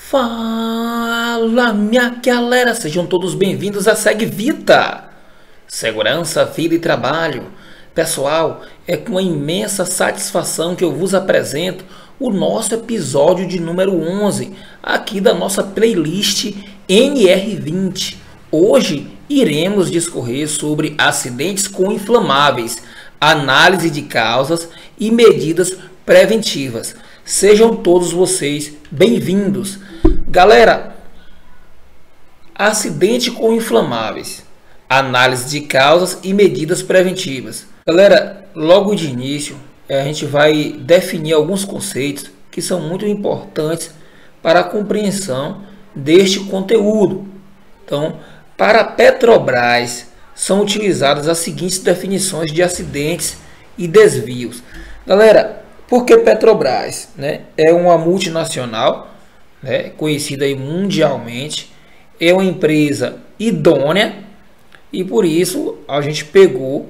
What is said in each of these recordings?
Fala, minha galera, sejam todos bem-vindos a Segue Vita, Segurança, Vida e Trabalho. Pessoal, é com imensa satisfação que eu vos apresento o nosso episódio de número 11, aqui da nossa playlist NR20. Hoje iremos discorrer sobre acidentes com inflamáveis, análise de causas e medidas preventivas. Sejam todos vocês bem-vindos. Galera, acidente com inflamáveis, análise de causas e medidas preventivas. Galera, logo de início, a gente vai definir alguns conceitos que são muito importantes para a compreensão deste conteúdo. Então, para a Petrobras, são utilizadas as seguintes definições de acidentes e desvios. Galera, por que Petrobras? É uma multinacional, conhecida aí mundialmente, é uma empresa idônea e por isso a gente pegou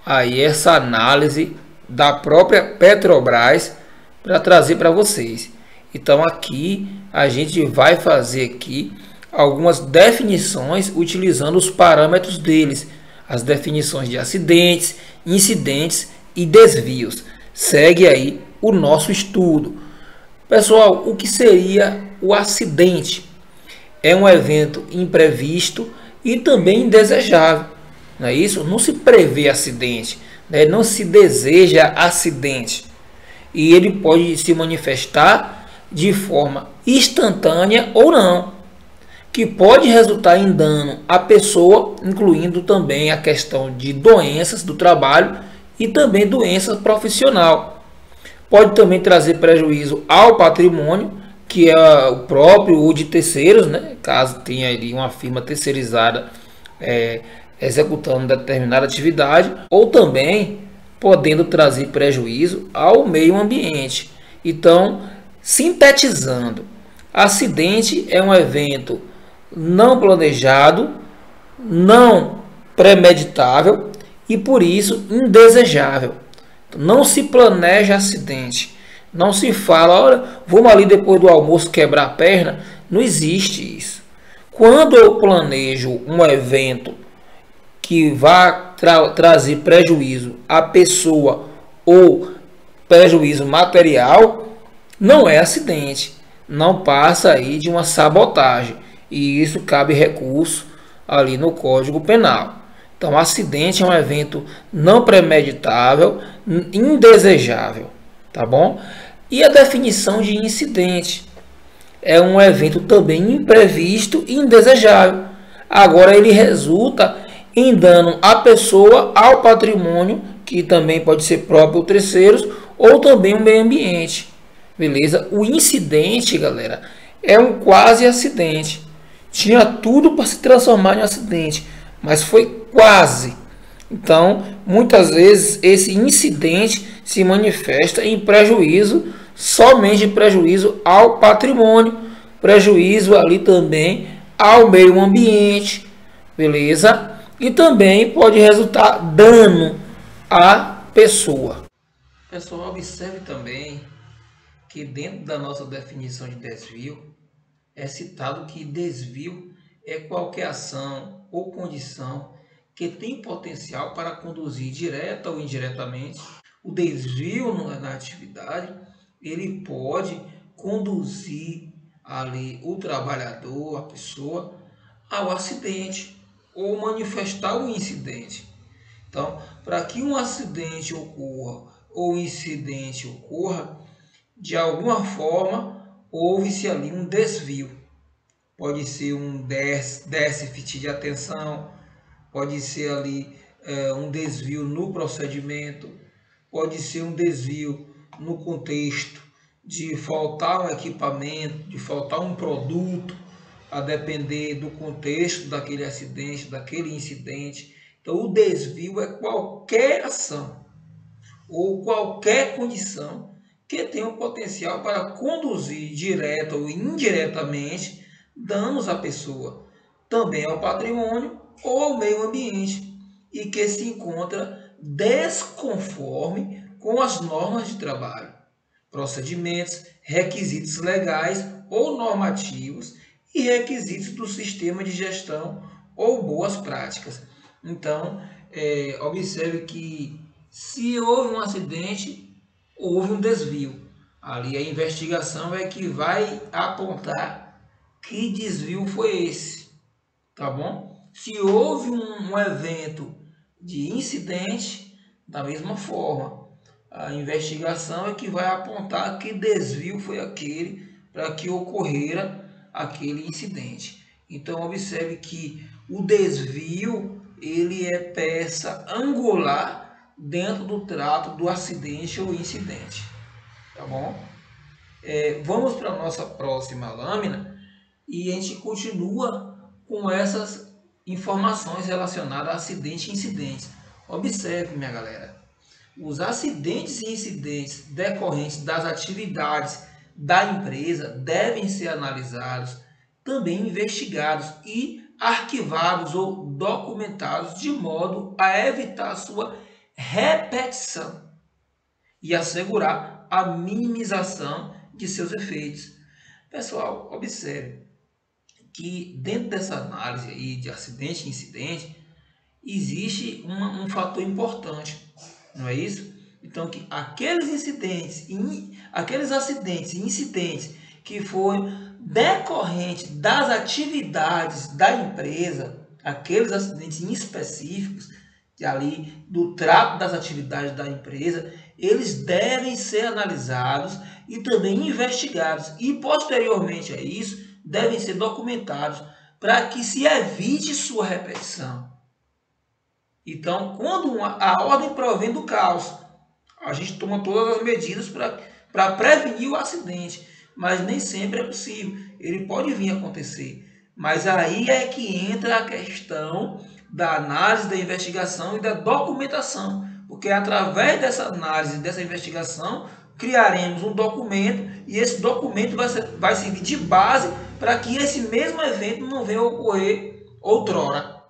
aí essa análise da própria Petrobras para trazer para vocês. Então aqui a gente vai fazer aqui algumas definições utilizando os parâmetros deles, as definições de acidentes, incidentes e desvios. Segue aí o nosso estudo. Pessoal, o que seria o acidente? É um evento imprevisto e também indesejável. Não é isso? Não se prevê acidente, não se deseja acidente. E ele pode se manifestar de forma instantânea ou não, que pode resultar em dano à pessoa, incluindo também a questão de doenças do trabalho e também doença profissional. Pode também trazer prejuízo ao patrimônio, que é o próprio ou de terceiros, caso tenha ali uma firma terceirizada executando determinada atividade, ou também podendo trazer prejuízo ao meio ambiente. Então, sintetizando, acidente é um evento não planejado, não premeditável e por isso indesejável. Não se planeja acidente, não se fala, olha, vamos ali depois do almoço quebrar a perna. Não existe isso. Quando eu planejo um evento que vai trazer prejuízo à pessoa ou prejuízo material, não é acidente, não passa aí de uma sabotagem e isso cabe recurso ali no Código Penal. Então, acidente é um evento não premeditável, indesejável, tá bom? E a definição de incidente é um evento também imprevisto e indesejável. Agora, ele resulta em dano à pessoa, ao patrimônio, que também pode ser próprio ou terceiros, ou também o meio ambiente, beleza? O incidente, galera, é um quase acidente. Tinha tudo para se transformar em um acidente, mas foi quase. Então, muitas vezes esse incidente se manifesta em prejuízo, somente prejuízo ao patrimônio, prejuízo ali também ao meio ambiente, beleza? E também pode resultar dano à pessoa. Pessoal, observe também que dentro da nossa definição de desvio é citado que desvio é qualquer ação ou condição que tem potencial para conduzir direta ou indiretamente. O desvio na atividade, ele pode conduzir ali o trabalhador, a pessoa, ao acidente ou manifestar o incidente. Então, para que um acidente ocorra ou incidente ocorra, de alguma forma houve-se ali um desvio. Pode ser um déficit de atenção, pode ser ali um desvio no procedimento, pode ser um desvio no contexto de faltar um equipamento, de faltar um produto, a depender do contexto daquele acidente, daquele incidente. Então, o desvio é qualquer ação ou qualquer condição que tenha o potencial para conduzir direta ou indiretamente danos à pessoa, também ao patrimônio ou ao meio ambiente, e que se encontra desconforme com as normas de trabalho, procedimentos, requisitos legais ou normativos e requisitos do sistema de gestão ou boas práticas. Então, observe que se houve um acidente, houve um desvio. Ali a investigação é que vai apontar que desvio foi esse, tá bom? Se houve um evento de incidente, da mesma forma, a investigação é que vai apontar que desvio foi aquele para que ocorrera aquele incidente. Então observe que o desvio ele é peça angular dentro do trato do acidente ou incidente, tá bom? Vamos para a nossa próxima lâmina e a gente continua com essas informações relacionadas a acidente e incidentes. Observe, minha galera, os acidentes e incidentes decorrentes das atividades da empresa devem ser analisados, também investigados e arquivados ou documentados de modo a evitar sua repetição e assegurar a minimização de seus efeitos. Pessoal, observe que dentro dessa análise aí de acidente e incidente existe um fator importante, não é isso? Então, que aqueles acidentes e incidentes que foram decorrentes das atividades da empresa, aqueles acidentes específicos, ali do trato das atividades da empresa, eles devem ser analisados e também investigados e posteriormente a isso devem ser documentados para que se evite sua repetição. Então, quando a ordem provém do caos, a gente toma todas as medidas para prevenir o acidente, mas nem sempre é possível. Ele pode vir a acontecer. Mas aí é que entra a questão da análise, da investigação e da documentação. Porque através dessa análise, dessa investigação, criaremos um documento e esse documento vai servir de base para que esse mesmo evento não venha a ocorrer outrora.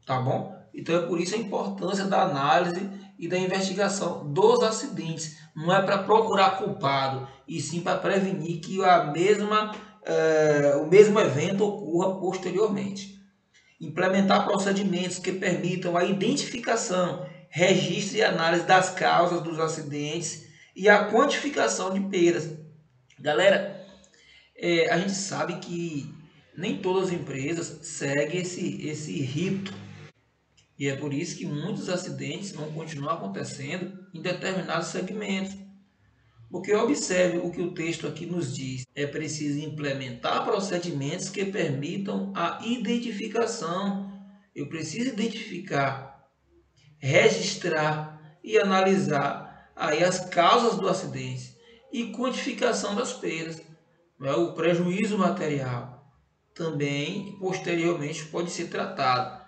Tá bom? Então é por isso a importância da análise e da investigação dos acidentes. Não é para procurar culpado, e sim para prevenir que o mesmo evento ocorra posteriormente. Implementar procedimentos que permitam a identificação, registro e análise das causas dos acidentes e a quantificação de perdas. Galera, a gente sabe que nem todas as empresas seguem esse rito. E é por isso que muitos acidentes vão continuar acontecendo em determinados segmentos. Porque observe o que o texto aqui nos diz. É preciso implementar procedimentos que permitam a identificação. Eu preciso identificar, registrar e analisar aí as causas do acidente e quantificação das perdas. O prejuízo material também posteriormente pode ser tratado.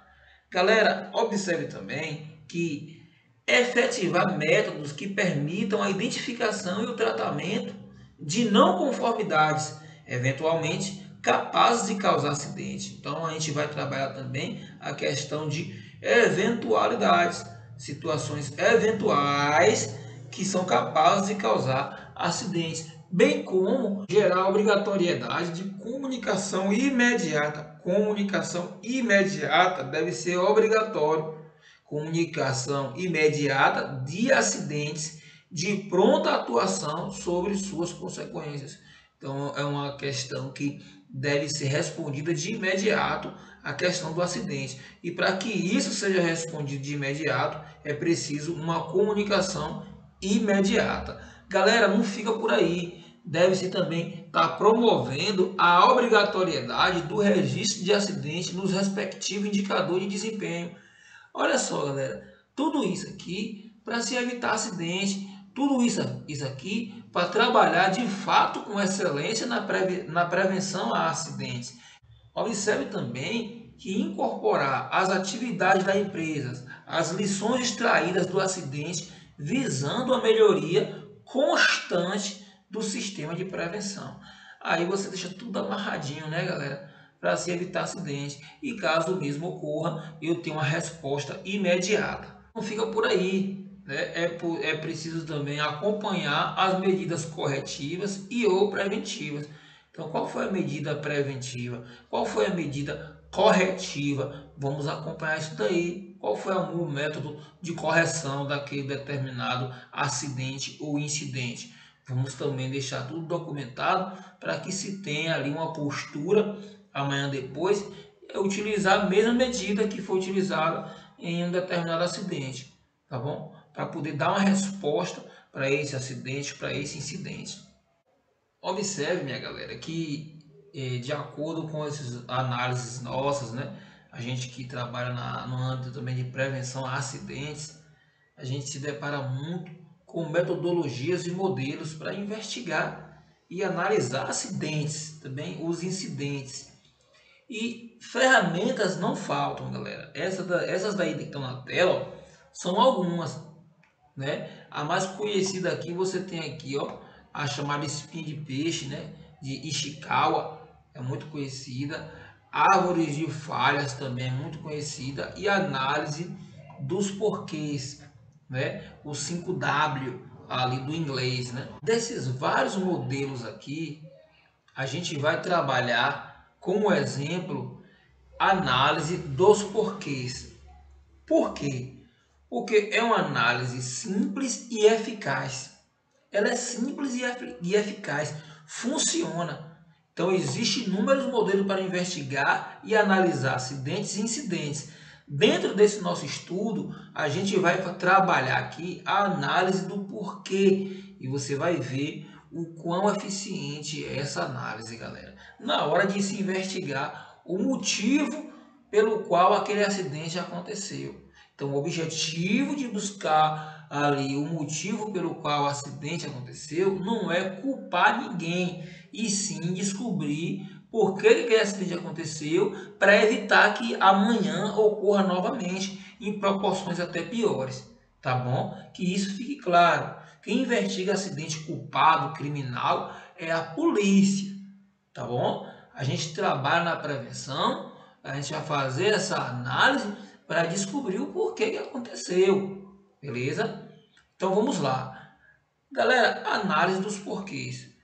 Galera, observe também que efetivar métodos que permitam a identificação e o tratamento de não conformidades, eventualmente capazes de causar acidente. Então, a gente vai trabalhar também a questão de eventualidades, situações eventuais que são capazes de causar acidentes, bem como gerar a obrigatoriedade de comunicação imediata. Comunicação imediata deve ser obrigatório. Comunicação imediata de acidentes de pronta atuação sobre suas consequências. Então, é uma questão que deve ser respondida de imediato, a questão do acidente. E para que isso seja respondido de imediato, é preciso uma comunicação imediata. Galera, não fica por aí. Deve-se também estar promovendo a obrigatoriedade do registro de acidente nos respectivos indicadores de desempenho. Olha só, galera, tudo isso aqui para se evitar acidente, tudo isso aqui para trabalhar de fato com excelência na prevenção a acidentes. Observe também que incorporar as atividades da empresa, as lições extraídas do acidente, visando a melhoria constante do sistema de prevenção. Aí você deixa tudo amarradinho, né, galera? Para se evitar acidente. E caso o mesmo ocorra, eu tenho uma resposta imediata. Não fica por aí, né? É preciso também acompanhar as medidas corretivas e ou preventivas. Então, qual foi a medida preventiva? Qual foi a medida corretiva? Vamos acompanhar isso daí. Qual foi o método de correção daquele determinado acidente ou incidente? Vamos também deixar tudo documentado para que se tenha ali uma postura amanhã depois utilizar a mesma medida que foi utilizada em um determinado acidente, tá bom? Para poder dar uma resposta para esse acidente, para esse incidente. Observe, minha galera, que de acordo com essas análises nossas, né, a gente que trabalha no âmbito também de prevenção a acidentes, a gente se depara muito com metodologias e modelos para investigar e analisar acidentes, também os incidentes. E ferramentas não faltam, galera. Essas daí que estão na tela ó, são algumas, né? A mais conhecida aqui você tem aqui, ó, a chamada espinha de peixe, né? De Ishikawa, é muito conhecida. Árvores de falhas também é muito conhecida e análise dos porquês, né? O 5W ali do inglês, né? Desses vários modelos aqui, a gente vai trabalhar como exemplo análise dos porquês. Por quê? Porque é uma análise simples e eficaz. Ela é simples e eficaz, funciona. Então, existem inúmeros modelos para investigar e analisar acidentes e incidentes. Dentro desse nosso estudo, a gente vai trabalhar aqui a análise do porquê e você vai ver o quão eficiente é essa análise, galera. Na hora de se investigar o motivo pelo qual aquele acidente aconteceu. Então, o objetivo de buscar ali o motivo pelo qual o acidente aconteceu não é culpar ninguém, e sim descobrir por que aquele acidente aconteceu para evitar que amanhã ocorra novamente em proporções até piores, tá bom? Que isso fique claro. Quem investiga acidente culpado, criminal, é a polícia, tá bom? A gente trabalha na prevenção, a gente vai fazer essa análise para descobrir o porquê que aconteceu, beleza? Então vamos lá. Galera, análise dos porquês.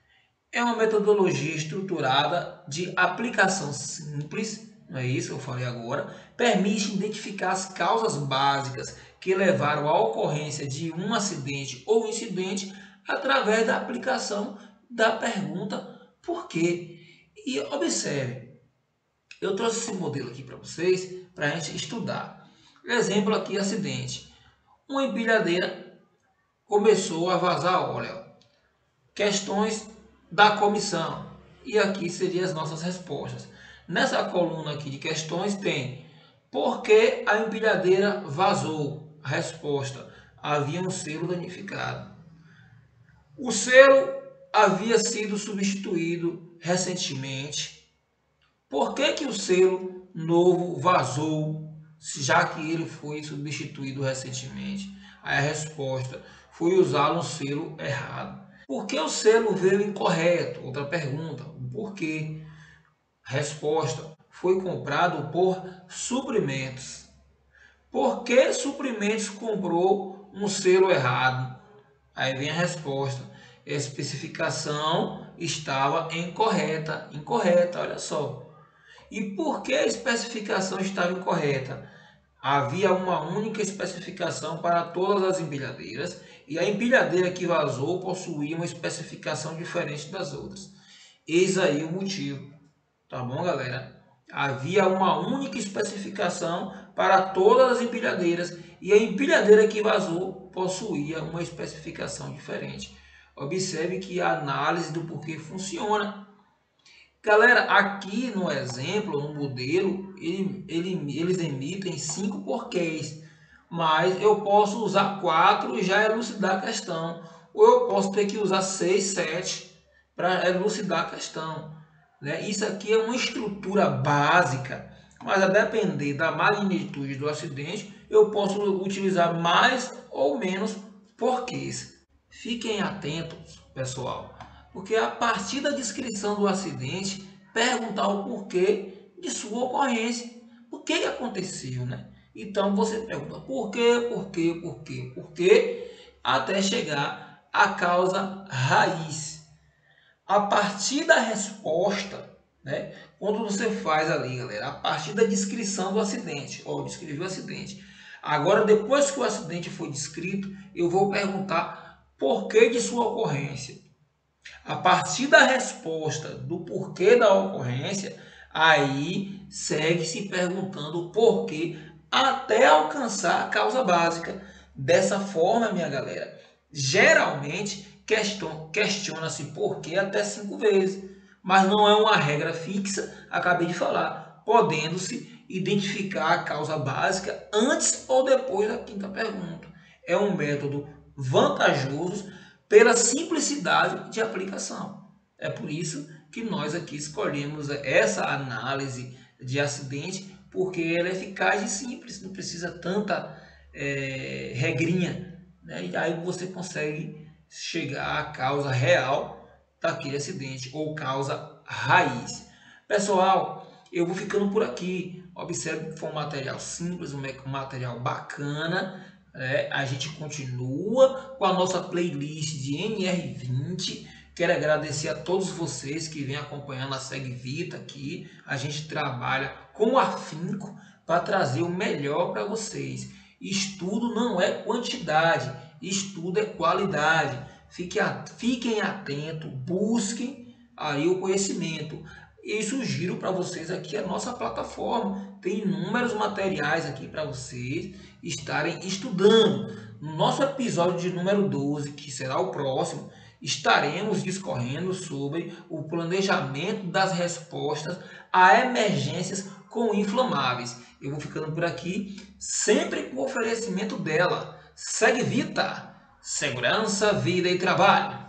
É uma metodologia estruturada de aplicação simples, não é isso que eu falei agora, permite identificar as causas básicas que levaram à ocorrência de um acidente ou incidente através da aplicação da pergunta por quê. E observe, eu trouxe esse modelo aqui para vocês para a gente estudar. Exemplo aqui, acidente. Uma empilhadeira começou a vazar óleo. Questões da comissão. E aqui seriam as nossas respostas. Nessa coluna aqui de questões tem por que a empilhadeira vazou? A resposta: havia um selo danificado. O selo havia sido substituído recentemente. Por que o selo novo vazou, já que ele foi substituído recentemente? Aí a resposta: foi usar um selo errado. Por que o selo veio incorreto? Outra pergunta: por quê? Resposta: foi comprado por suprimentos. Por que suprimentos comprou um selo errado? Aí vem a resposta: a especificação estava incorreta. Incorreta, olha só. E por que a especificação estava incorreta? Havia uma única especificação para todas as empilhadeiras e a empilhadeira que vazou possuía uma especificação diferente das outras. Eis aí o motivo, tá bom, galera? Havia uma única especificação para todas as empilhadeiras e a empilhadeira que vazou possuía uma especificação diferente. Observe que a análise do porquê funciona. Galera, aqui no exemplo, no modelo, eles emitem 5 porquês, mas eu posso usar 4 e já elucidar a questão, ou eu posso ter que usar 6, 7 para elucidar a questão, né? Isso aqui é uma estrutura básica, mas a depender da magnitude do acidente, eu posso utilizar mais ou menos porquês. Fiquem atentos, pessoal, porque a partir da descrição do acidente, perguntar o porquê de sua ocorrência. O que aconteceu, né? Então você pergunta por quê, até chegar à causa raiz. A partir da resposta, né? Quando você faz ali, galera, a partir da descrição do acidente, ó, descrevi o acidente. Agora, depois que o acidente foi descrito, eu vou perguntar por que de sua ocorrência. A partir da resposta do porquê da ocorrência, aí segue se perguntando o porquê até alcançar a causa básica. Dessa forma, minha galera, geralmente questiona-se porquê até 5 vezes, mas não é uma regra fixa, acabei de falar, podendo-se identificar a causa básica antes ou depois da quinta pergunta. É um método vantajoso pela simplicidade de aplicação. É por isso que nós aqui escolhemos essa análise de acidente, porque ela é eficaz e simples, não precisa tanta regrinha, né? E aí você consegue chegar à causa real daquele acidente ou causa raiz. Pessoal, eu vou ficando por aqui. Observe que foi um material simples, um material bacana. A gente continua com a nossa playlist de NR20. Quero agradecer a todos vocês que vêm acompanhando a SegVita aqui. A gente trabalha com afinco para trazer o melhor para vocês. Estudo não é quantidade, estudo é qualidade. Fiquem atentos, busquem aí o conhecimento. E sugiro para vocês aqui a nossa plataforma. Tem inúmeros materiais aqui para vocês estarem estudando. No nosso episódio de número 12, que será o próximo, estaremos discorrendo sobre o planejamento das respostas a emergências com inflamáveis. Eu vou ficando por aqui, sempre com o oferecimento dela. SegVita, segurança, vida e trabalho.